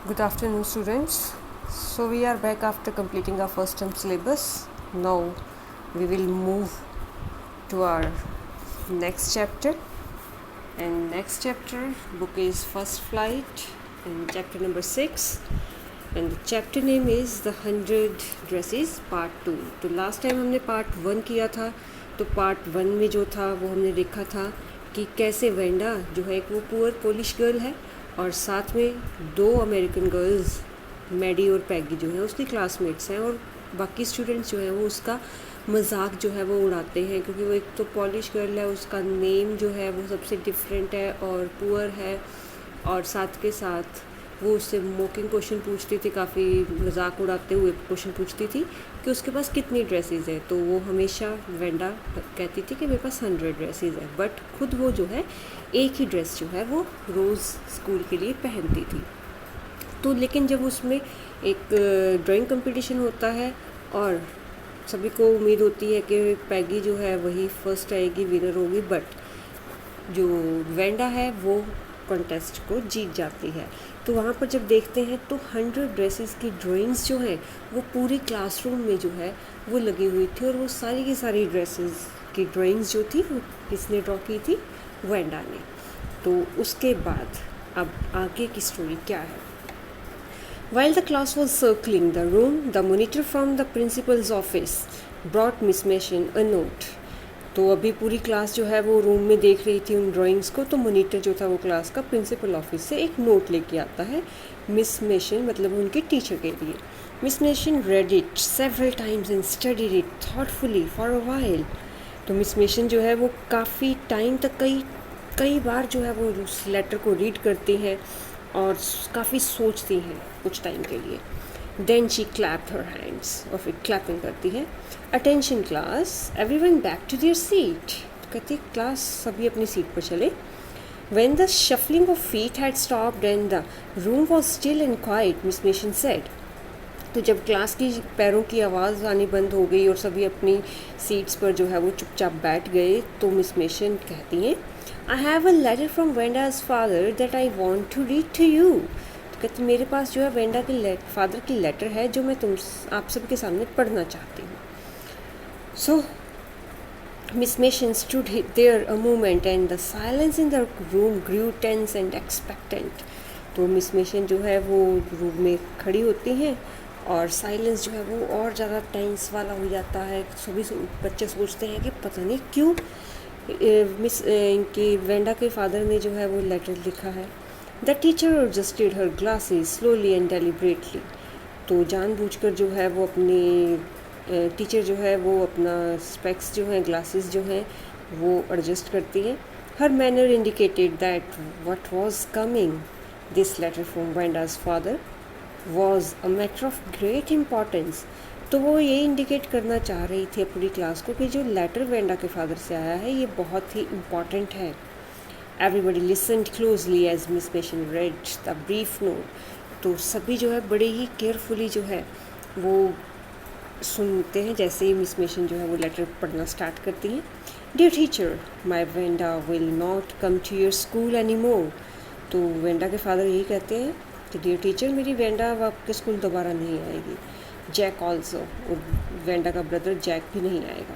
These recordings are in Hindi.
Good afternoon, students. So, we are back after completing our first term syllabus. Now, we will move to our next chapter. And next chapter book is First Flight and chapter number 6. And the chapter name is The 100 Dresses Part 2. तो लास्ट टाइम हमने पार्ट 1 किया था. तो पार्ट 1 में जो था वो हमने देखा था कि कैसे वेंडा जो है एक वो पुअर पोलिश गर्ल है और साथ में दो अमेरिकन गर्ल्स मैडी और पैगी जो है उसकी क्लासमेट्स हैं और बाकी स्टूडेंट्स जो हैं वो उसका मजाक जो है वो उड़ाते हैं क्योंकि वो एक तो पॉलिश गर्ल है, उसका नेम जो है वो सबसे डिफरेंट है और पुअर है और साथ के साथ वो उससे मोकिंग क्वेश्चन पूछती थी, काफ़ी मजाक उड़ाते हुए क्वेश्चन पूछती थी कि उसके पास कितनी ड्रेसेस है. तो वो हमेशा वेंडा कहती थी कि मेरे पास 100 ड्रेसेस है, बट खुद वो जो है एक ही ड्रेस जो है वो रोज़ स्कूल के लिए पहनती थी. तो लेकिन जब उसमें एक ड्राइंग कंपटीशन होता है और सभी को उम्मीद होती है कि पैगी जो है वही फर्स्ट आएगी, विनर होगी, बट जो वेंडा है वो कॉन्टेस्ट को जीत जाती है. तो वहाँ पर जब देखते हैं तो 100 ड्रेसेस की ड्राइंग्स जो हैं वो पूरी क्लासरूम में जो है वो लगी हुई थी और वो सारी की सारी ड्रेसेस की ड्राइंग्स जो थी वो किसने ड्रॉ की थी? वेंडा ने. तो उसके बाद अब आगे की स्टोरी क्या है? While the class was circling the room, the monitor from the principal's office brought Miss Mason a note. तो अभी पूरी क्लास जो है वो रूम में देख रही थी उन ड्राइंग्स को. तो मॉनिटर जो था वो क्लास का प्रिंसिपल ऑफिस से एक नोट लेके आता है मिस मेशन मतलब उनके टीचर के लिए. Miss mason read it several times and studied it thoughtfully for a while. तो मिस मेशन जो है वो काफ़ी टाइम तक कई बार जो है वो उस लेटर को रीड करती हैं और काफ़ी सोचती हैं कुछ टाइम के लिए. Then she clapped her hands और फिर क्लैपिंग करती है. Attention class, everyone back to their seat. कहती क्लास सभी अपनी सीट पर चले. When the shuffling of feet had stopped and the room was still and quiet, Miss Mason said. तो जब क्लास की पैरों की आवाज़ आनी बंद हो गई और सभी अपनी सीट्स पर जो है वो चुपचाप बैठ गए तो मिस मेशन कहती हैं, I have a letter from Venda's father that I want to read to you. तो कहते मेरे पास जो है वेंडा के फादर की लेटर है जो मैं आप सबके सामने पढ़ना चाहती हूँ. So Miss Mason stood there a moment and the silence in the room grew tense and expectant. तो मिस मेशन जो है वो रूम में खड़ी होती हैं और साइलेंस जो है वो और ज़्यादा टेंस वाला हो जाता है. सभी बच्चे सोचते हैं कि पता नहीं क्यों मिस इनकी वेंडा के फादर ने जो है वो लेटर लिखा है. The teacher adjusted her glasses slowly and deliberately. तो जानबूझकर जो है वो अपनी टीचर जो है वो अपना स्पेक्स जो हैं ग्लासेस जो हैं वो एडजस्ट करती हैं. Her manner indicated that what was coming this letter from Wanda's father was a matter of great importance. तो वो ये इंडिकेट करना चाह रही थी अपनी क्लास को कि जो लेटर वेंडा के फादर से आया है ये बहुत ही इम्पॉर्टेंट है. Everybody listened closely as Miss Mason read the brief note. तो सभी जो है बड़े ही केयरफुली जो है वो सुनते हैं जैसे ही मिस मेशन जो है वो लेटर पढ़ना स्टार्ट करती हैं. Dear teacher, my Wanda will not come to your school any more. तो वेंडा के फादर यही कहते हैं कि डियर टीचर मेरी वेंडा अब आपके स्कूल दोबारा नहीं आएगी. जैक ऑल्सो, और वेंडा का ब्रदर जैक भी नहीं आएगा.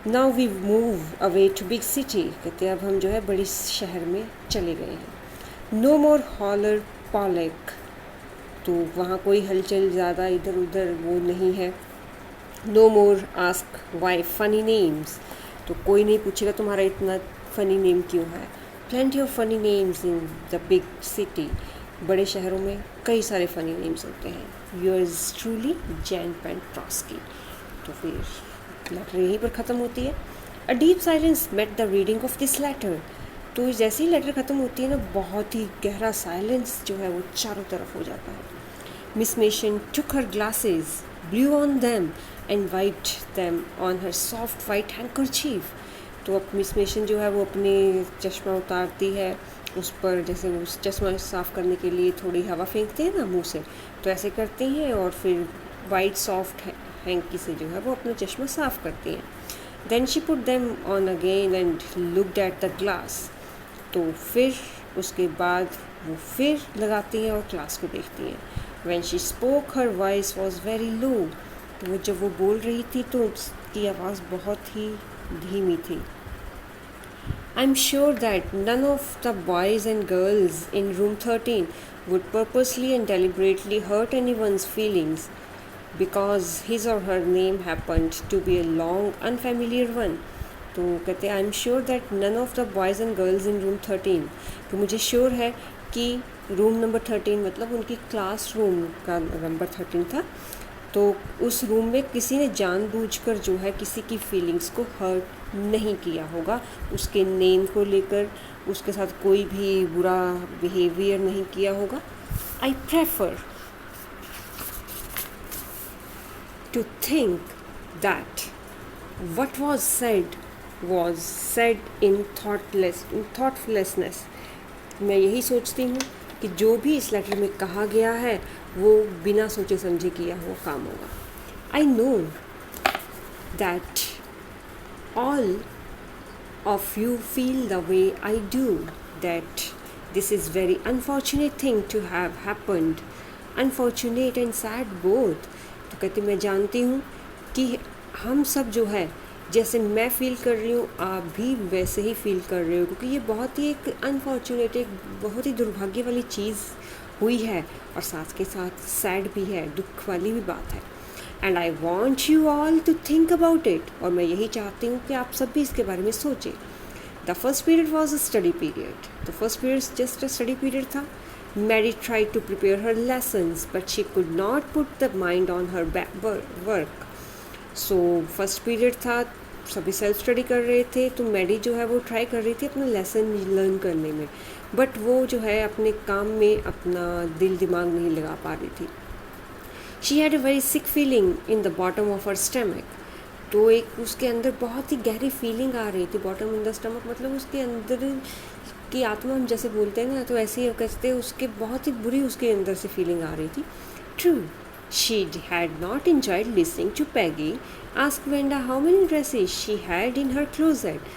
Now we move away to big city. कहते अब हम जो है बड़ी शहर में चले गए हैं. नो मोर हॉलर पॉलेक. तो वहाँ कोई हलचल ज़्यादा इधर उधर वो नहीं है. No more ask why funny names. तो कोई नहीं पूछेगा तुम्हारा इतना फ़नी नेम क्यों है. Plenty of funny names in the big city. बड़े शहरों में कई सारे फ़नी नेम्स होते हैं. Yours truly Jan Petronski. तो फिर लेटर यहीं पर ख़त्म होती है. A deep silence met the reading of this letter. तो जैसे ही लेटर ख़त्म होती है ना बहुत ही गहरा साइलेंस जो है वो चारों तरफ हो जाता है. Miss mason took her glasses, blue on them and wiped them on her soft white handkerchief. तो अब मिस मेशन जो है वो अपने चश्मा उतारती है, उस पर जैसे उस चश्मा साफ़ करने के लिए थोड़ी हवा फेंकते हैं ना मुंह से, तो ऐसे करती हैं और फिर वाइट सॉफ्ट हैंकी से जो है वो अपना चश्मा साफ़ करती हैं. Then she put them on again and looked at the glass. तो फिर उसके बाद वो फिर लगाती हैं और क्लास को देखती हैं. When she spoke her voice was very low. तो वो जब वो बोल रही थी तो उसकी आवाज़ बहुत ही धीमी थी. I'm sure that none of the boys and girls in room 13 would purposely and deliberately hurt anyone's feelings because his or her name happened to be a long unfamiliar one. तो कहते हैं I am sure that none of the boys and girls in room 13. तो मुझे श्योर है कि रूम नंबर 13 मतलब उनकी क्लास रूम का नंबर 13 था. तो उस रूम में किसी ने जानबूझकर जो है किसी की फीलिंग्स को हर्ट नहीं किया होगा, उसके नेम को लेकर उसके साथ कोई भी बुरा बिहेवियर नहीं किया होगा. I prefer to think that what was said in thoughtfulness. मैं यही सोचती हूँ कि जो भी इस लेटर में कहा गया है वो बिना सोचे समझे किया हुआ काम होगा. I know that all of you feel the way I do, that this is very unfortunate thing to have happened, unfortunate and sad both. तो कहते मैं जानती हूँ कि हम सब जो है जैसे मैं फ़ील कर रही हूँ आप भी वैसे ही फ़ील कर रहे हो, क्योंकि ये बहुत ही एक अनफॉर्चुनेट, एक बहुत ही दुर्भाग्य वाली चीज़ हुई है और साथ के साथ सैड भी है, दुख वाली भी बात है. And I want you all to think about it. और मैं यही चाहती हूँ कि आप सब भी इसके बारे में सोचें. The first period was a study period. The first period just a study period था. Mary tried to prepare her lessons, but she could not put the mind on her work. So first period था, सभी सेल्फ स्टडी कर रहे थे, तो मैरी जो है वो ट्राई कर रही थी अपना लेसन लर्न करने में, बट वो जो है अपने काम में अपना दिल दिमाग नहीं लगा पा रही थी. She had a very sick feeling in the bottom of her stomach. तो एक उसके अंदर बहुत ही गहरी फीलिंग आ रही थी. बॉटम इन द स्टमक मतलब उसके अंदर की आत्मा हम जैसे बोलते हैं ना, तो ऐसे ही कहते हैं, उसके बहुत ही बुरी उसके अंदर से फीलिंग आ रही थी. True, she had not enjoyed listening to Peggy ask Wenda how many dresses she had in her closet.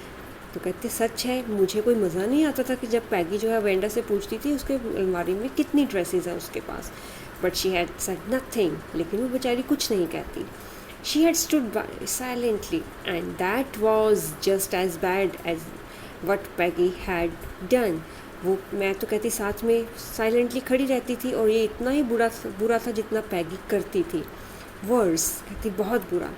तो कहते सच है, मुझे कोई मज़ा नहीं आता था कि जब पैगी जो है वेंडा से पूछती थी उसके अलमारी में कितनी ड्रेसेस हैं उसके पास. But she had said nothing. लेकिन वो बेचारी कुछ नहीं कहती. She had stood by silently and that was just as bad as what Peggy had done. वो मैं तो कहती साथ में साइलेंटली खड़ी रहती थी और ये इतना ही बुरा था जितना पैगी करती थी. वर्स, कहती बहुत बुरा.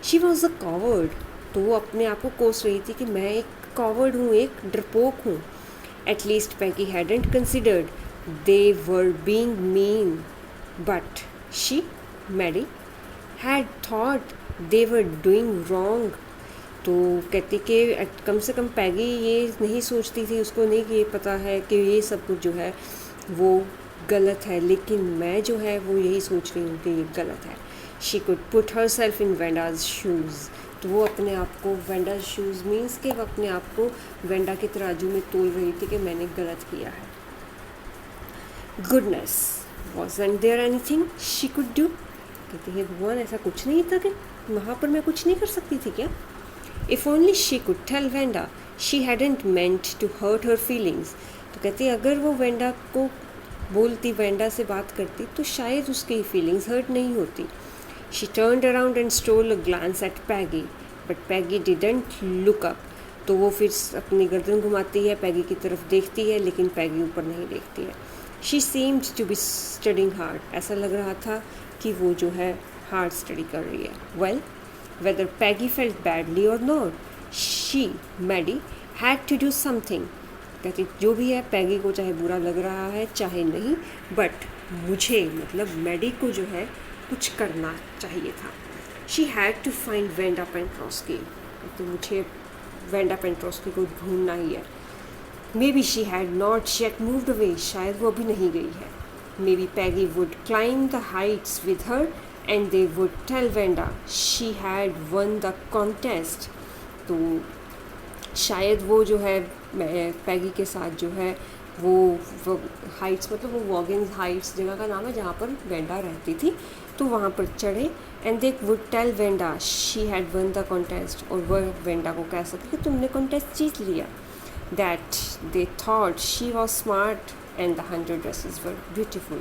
She was a coward. तो वो अपने आप को कोस रही थी कि मैं एक कॉवर्ड हूँ, एक डरपोक हूँ. At least Peggy hadn't considered they were being mean, but she, Mary, had thought they were doing wrong. तो कहती कि कम से कम पैगी ये नहीं सोचती थी, उसको नहीं कि ये पता है कि ये सब कुछ जो है वो गलत है, लेकिन मैं जो है वो यही सोच रही हूँ कि ये गलत है. She could put her self in Wanda's shoes. तो वो अपने आप को वेंडाज शूज़ मीन्स कि वो अपने आप को वेंडा के तराजू में तोल रही थी कि मैंने गलत किया है. Goodness, wasn't there anything she could do? कहती है भगवान ऐसा कुछ नहीं था कि वहाँ पर मैं कुछ नहीं कर सकती थी क्या? If only she could tell Wenda she hadn't meant to hurt her feelings. तो कहती अगर वो वेंडा को बोलती, वेंडा से बात करती, तो शायद उसकी फीलिंग्स हर्ट नहीं होती. She turned around and stole a glance at Peggy, but Peggy didn't look up. तो वो फिर अपनी गर्दन घुमाती है, पैगी की तरफ देखती है, लेकिन पैगी ऊपर नहीं देखती है. She seemed to be studying hard. ऐसा लग रहा था कि वो जो है हार्ड स्टडी कर रही है. Well, whether Peggy felt badly or not, she, Maddie, had to do something. कहती जो भी है, पैगी को चाहे बुरा लग रहा है चाहे नहीं, बट मुझे मतलब मैडी को जो है कुछ करना चाहिए था. She had to find Wenda Pentrosky. तो मुझे वेंडा पेंट्रोस्की को ढूंढना ही है. Maybe she had not yet moved away. शायद वो अभी नहीं गई है. Maybe Peggy would climb the heights with her and they would tell Wenda she had won the contest. तो शायद वो जो है पैगी के साथ जो है वो हाइट्स मतलब वो वॉगिंग हाइट्स जगह का नाम है जहाँ पर वेंडा रहती थी, तो वहाँ पर चढ़े and they would tell Wanda she had won the contest. और वह वेंडा को कह सकती कि तुमने कॉन्टेस्ट जीत लिया. That they thought she was smart and the 100 dresses were beautiful.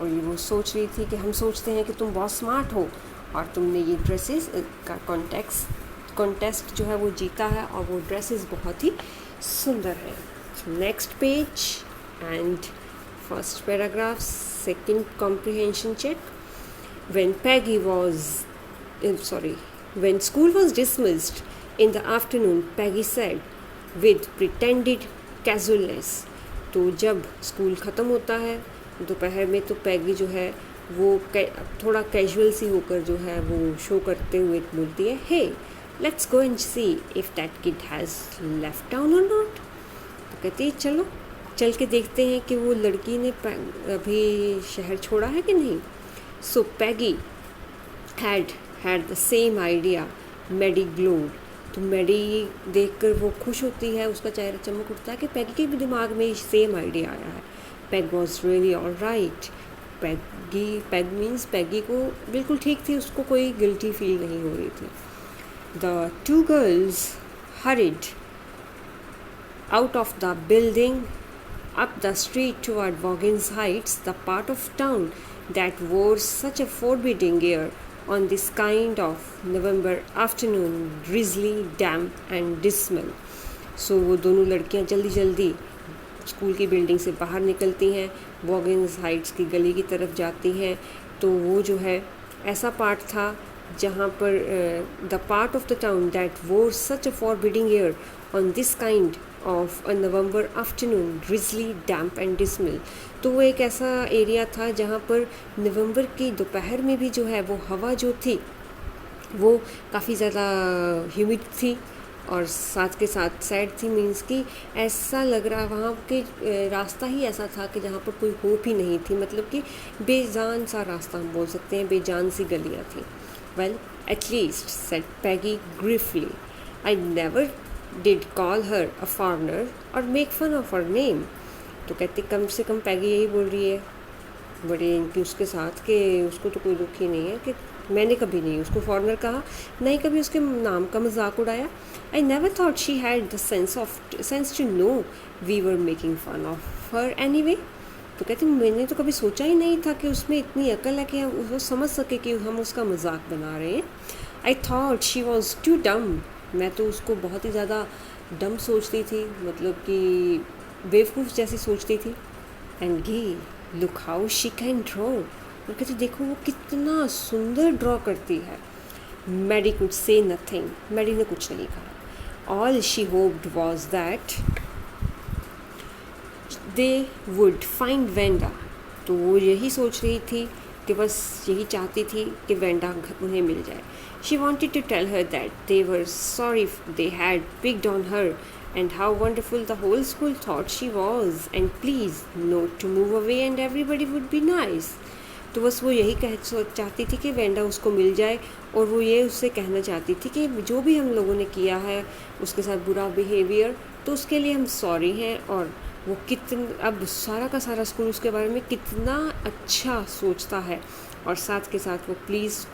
और ये वो सोच रही थी कि हम सोचते हैं कि तुम बहुत स्मार्ट हो और तुमने ये ड्रेसेस का कॉन्टेस्ट जो है वो जीता है और वो ड्रेसेस बहुत ही सुंदर है। Next page and first paragraph, second comprehension check. When school was dismissed in the afternoon, Peggy said with pretended casualness. तो जब स्कूल ख़त्म होता है दोपहर में तो पैगी जो है वो थोड़ा कैजुअल सी होकर जो है वो शो करते हुए बोलती है, hey let's go and see if that kid has left town or not. तो कहती है चलो चल के देखते हैं कि वो लड़की ने अभी शहर छोड़ा है कि नहीं। So Peggy had the same idea. Maddie glowed. तो मैडी देखकर वो खुश होती है, उसका चेहरा चमक उठता है कि पैगी के भी दिमाग में सेम आइडिया आया है। Peg was really all right. Peg means Peggy को बिल्कुल ठीक थी, उसको कोई गिल्टी फील नहीं हो रही थी। The two girls horrid out of the building up the street toward Vaughan's Heights, the part of town that wore such a forbidding air on this kind of November afternoon, drizzly, damp and dismal. So वो दोनों लड़कियां जल्दी जल्दी स्कूल की बिल्डिंग से बाहर निकलती हैं, वॉगिन्स हाइट्स की गली की तरफ जाती हैं। तो वो जो है ऐसा पार्ट था जहाँ पर the part of the town that wore such a forbidding air on this kind of a November afternoon, drizzly, damp and dismal. तो वो एक ऐसा एरिया था जहाँ पर नवंबर की दोपहर में भी जो है वो हवा जो थी वो काफ़ी ज़्यादा ह्यूमिड थी और साथ के साथ सैड थी। मीन्स कि ऐसा लग रहा वहाँ के रास्ता ही ऐसा था कि जहाँ पर कोई होप ही नहीं थी, मतलब कि बेजान सा रास्ता हम बोल सकते हैं, बेजान सी गलियाँ थी। Well at least said Peggy gruffly, I never did call her a foreigner or make fun of her name. तो कहती कम से कम पैगी यही बोल रही है बड़े इनकी उसके साथ कि उसको तो कोई दुख ही नहीं है कि मैंने कभी नहीं उसको फॉरनर कहा, नहीं कभी उसके नाम का मजाक उड़ाया। I never thought she had the sense to know we were making fun of her anyway. तो कहती मैंने तो कभी सोचा ही नहीं था कि उसमें इतनी अकल है कि हम उसको समझ सके कि हम उसका मजाक बना रहे हैं। I thought she was too dumb, मैं तो उसको बहुत ही ज़्यादा डम सोचती थी, मतलब कि बेवकूफ़ जैसी सोचती थी। And gee look how she can draw, और कहती देखो वो कितना सुंदर ड्रॉ करती है। Maddie could say nothing, Maddie ने कुछ नहीं कहा। All she hoped was that they would find Wanda. तो वो यही सोच रही थी कि बस यही चाहती थी कि वेंडा उन्हें मिल जाए। She wanted to tell her that they were sorry they had picked on her and how wonderful the whole school thought she was, and please not to move away and everybody would be nice. तो बस वो यही चाहती थी कि वेंडा उसको मिल जाए और वो ये उससे कहना चाहती थी कि जो भी हम लोगों ने किया है उसके साथ बुरा बिहेवियर, तो उसके लिए हम सॉरी हैं। और वो अब सारा का सारा स्कूल उसके बारे में कितना अच्छा सोचता है और साथ के साथ वो प्लीज़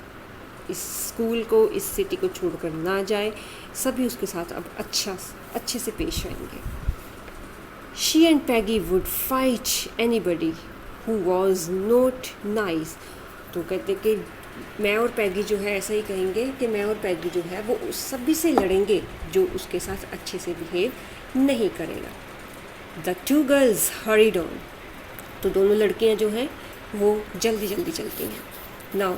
इस स्कूल को, इस सिटी को छोड़कर ना जाए, सभी उसके साथ अब अच्छे से पेश आएंगे। She and Peggy would fight anybody who was not nice. तो कहते कि मैं और पैगी जो है ऐसा ही कहेंगे कि मैं और पैगी जो है वो सभी से लड़ेंगे जो उसके साथ अच्छे से बिहेव नहीं करेगा। The two girls hurried on. तो दोनों लड़कियां जो हैं वो जल्दी जल्दी चलती हैं। Now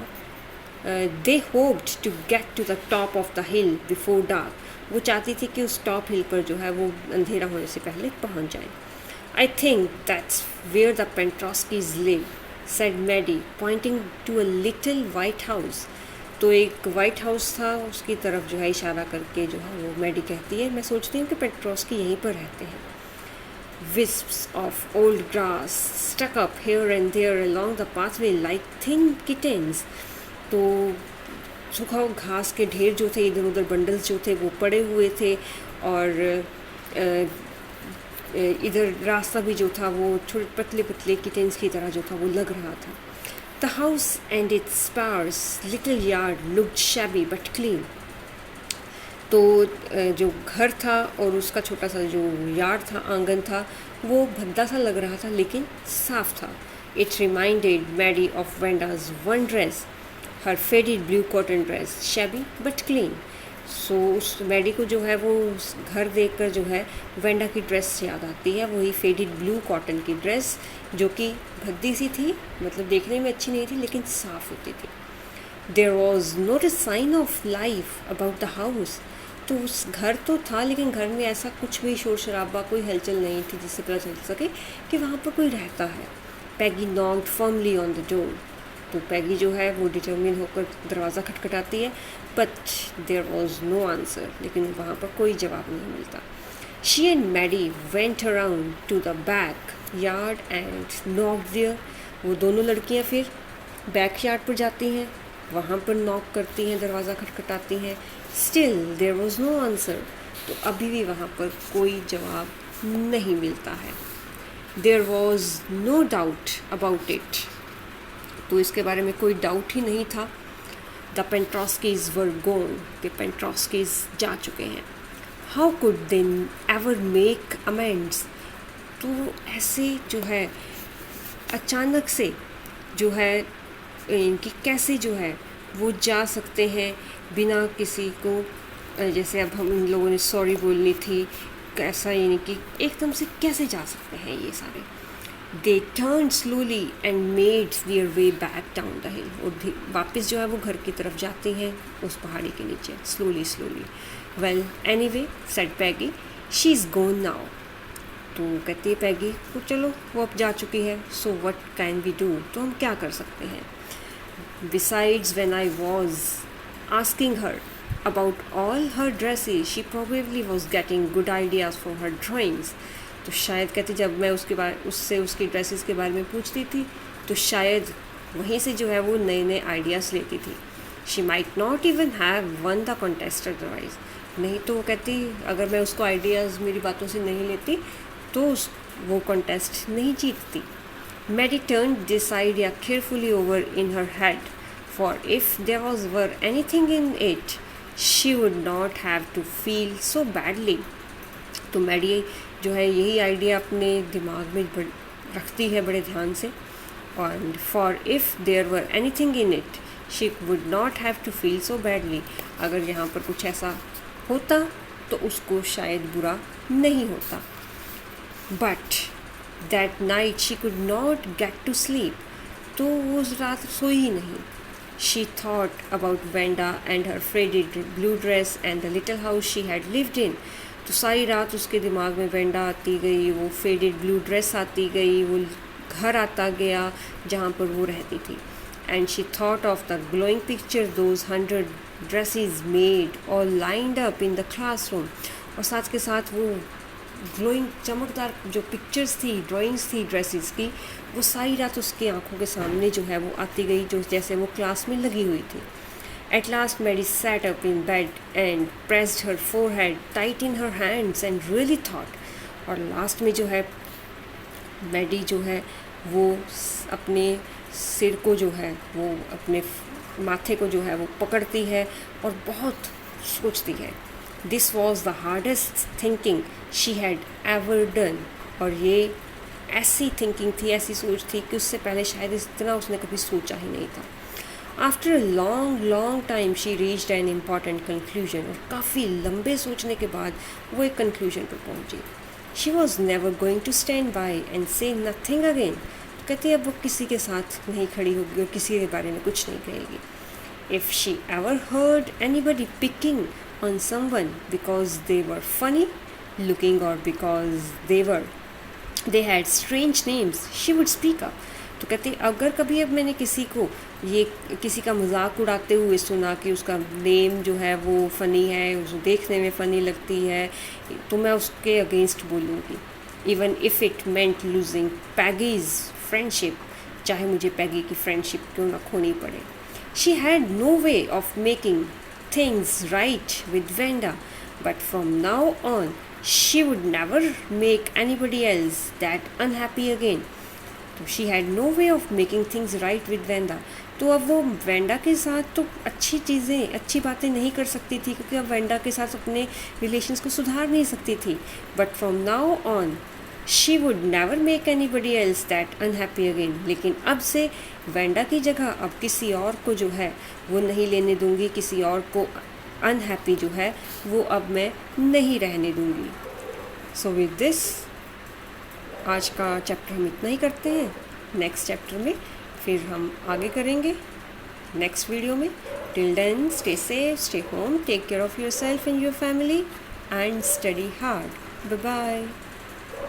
they hoped to get to the top of the hill before dark. वो चाहती थी कि उस टॉप हिल पर जो है वो अंधेरा होने से पहले पहुंच जाए। I think that's where the Petronskis live, said Maddie pointing to a little white house. तो एक वाइट हाउस था, उसकी तरफ जो है इशारा करके जो है वो मैडी कहती है मैं सोचती हूँ कि पेंट्रोस्की यहीं पर रहते हैं। Wisps of old grass stuck up here and there along the pathway like thin kittens. तो सूखा घास के ढेर जो थे, इधर उधर बंडल्स जो थे वो पड़े हुए थे और इधर रास्ता भी जो था वो छोटे पतले पतले किटेंस की तरह जो था वो लग रहा था। The house and its sparse little yard looked shabby but clean. तो जो घर था और उसका छोटा सा जो यार्ड था, आंगन था, वो भद्दा सा लग रहा था लेकिन साफ था. It reminded Maddie of Wanda's one dress, her faded blue cotton dress, shabby but clean. So उस मैडी को जो है वो उस घर देखकर जो है वेंडा की ड्रेस याद आती है, वही फेडेड ब्लू कॉटन की ड्रेस जो कि भद्दी सी थी, मतलब देखने में अच्छी नहीं थी लेकिन साफ़ होती थी. There was not a sign of life about the house. तो उस घर तो था लेकिन घर में ऐसा कुछ भी शोर शराबा, कोई हलचल नहीं थी जिससे पता चल सके कि वहाँ पर कोई रहता है. Peggy knocked firmly on the door. तो पैगी जो है वो डिटर्मिन होकर दरवाज़ा खटखटाती है, but there was no answer. लेकिन वहाँ पर कोई जवाब नहीं मिलता. She and Maddie went around to the back yard and knocked there. वो दोनों लड़कियाँ फिर बैक यार्ड पर जाती हैं, वहाँ पर नॉक करती हैं, दरवाज़ा खटखटाती हैं. Still there was no answer. तो अभी भी वहाँ पर कोई जवाब नहीं मिलता है. There was no doubt about it. तो इसके बारे में कोई डाउट ही नहीं था. The Petronskis were gone. के पेंट्रॉस्कीज जा चुके हैं. How could they ever make amends. तो ऐसे जो है अचानक से जो है इनकी कैसे जो है वो जा सकते हैं बिना किसी को, जैसे अब हम इन लोगों ने सॉरी बोलनी थी, कैसा यानी कि एकदम से कैसे जा सकते हैं ये सारे. They turn slowly and made their way back down the हिल. और वापस जो है वो घर की तरफ जाती हैं उस पहाड़ी के नीचे slowly slowly. Well anyway said Peggy, she is gonna now. तो कहती है पैगी तो चलो वो अब जा चुकी है, so what can we do. तो हम क्या कर सकते हैं. Besides when I was asking her about all her dresses, she probably was getting good ideas for her drawings. तो शायद कहती जब मैं उससे उसकी ड्रेसेस के बारे में पूछती थी तो शायद वहीं से जो है वो नए नए आइडियाज़ लेती थी. She might not even have one the contest otherwise. नहीं तो वो कहती अगर मैं उसको आइडियाज़ मेरी बातों से नहीं लेती तो वो कॉन्टेस्ट नहीं जीतती. Maddie turn this idea carefully over in her head, for if there was were anything in it she would not have to feel so badly. तो मैडी जो है यही आइडिया अपने दिमाग में रखती है बड़े ध्यान से. और for if there were anything in it she would not have to feel so badly. अगर यहाँ पर कुछ ऐसा होता तो उसको शायद बुरा नहीं होता. But that night she could not get to sleep. तो वो उस रात सोई ही नहीं. She thought about Venda and her faded blue dress and the little house she had lived in. तो सारी रात उसके दिमाग में वेंडा आती गई, वो फेडेड ब्लू ड्रेस आती गई, वो घर आता गया जहाँ पर वो रहती थी. And she thought of the glowing picture those 100 dresses made all lined up in the classroom. और साथ के साथ वो ग्लोइंग चमकदार जो पिक्चर्स थी, ड्राइंग्स थी ड्रेसेस की, वो सारी रात उसकी आंखों के सामने जो है वो आती गई, जो जैसे वो क्लास में लगी हुई थी. At last Maddie sat up in bed and pressed her forehead tight in her hands and really thought. और लास्ट में जो है मैडी जो है वो अपने सिर को जो है वो अपने माथे को जो है वो पकड़ती है और बहुत सोचती है. This was the hardest thinking she had ever done. और ये ऐसी थिंकिंग थी, ऐसी सोच थी कि उससे पहले शायद इतना उसने कभी सोचा ही नहीं था. After a long time she reached an important conclusion. और काफ़ी लंबे सोचने के बाद वो एक कंक्लूजन पर पहुंची. She was never going to stand by and say nothing again. कहती अब वो किसी के साथ नहीं खड़ी होगी और किसी के बारे में कुछ नहीं कहेगी. If she ever heard anybody picking on someone because they were funny looking or because they had strange names, she would speak up. तो कहते अगर कभी अब मैंने किसी को ये किसी का मजाक उड़ाते हुए सुना कि उसका नेम जो है वो फ़नी है, उसको देखने में फ़नी लगती है, तो मैं उसके अगेंस्ट बोलूँगी. Even if it meant losing Peggy's friendship, चाहे मुझे पैगी की फ्रेंडशिप क्यों ना खोनी पड़े. She had no way of making things right with Venda, but from now on she would never make anybody else that unhappy again. तो she had no way of making things right with Venda. तो अब वो वेंडा के साथ तो अच्छी बातें नहीं कर सकती थी क्योंकि अब वेंडा के साथ अपने रिलेशंस को सुधार नहीं सकती थी. But from now on she would never make anybody else that unhappy again, लेकिन अब से वेंडा की जगह अब किसी और को जो है वो नहीं लेने दूंगी, किसी और को अनहैप्पी जो है वो अब मैं नहीं रहने दूंगी। सो विद दिस आज का चैप्टर हम इतना ही करते हैं। नेक्स्ट चैप्टर में फिर हम आगे करेंगे नेक्स्ट वीडियो में। Till then stay safe, stay home, take care of yourself and your family and study hard. Bye bye.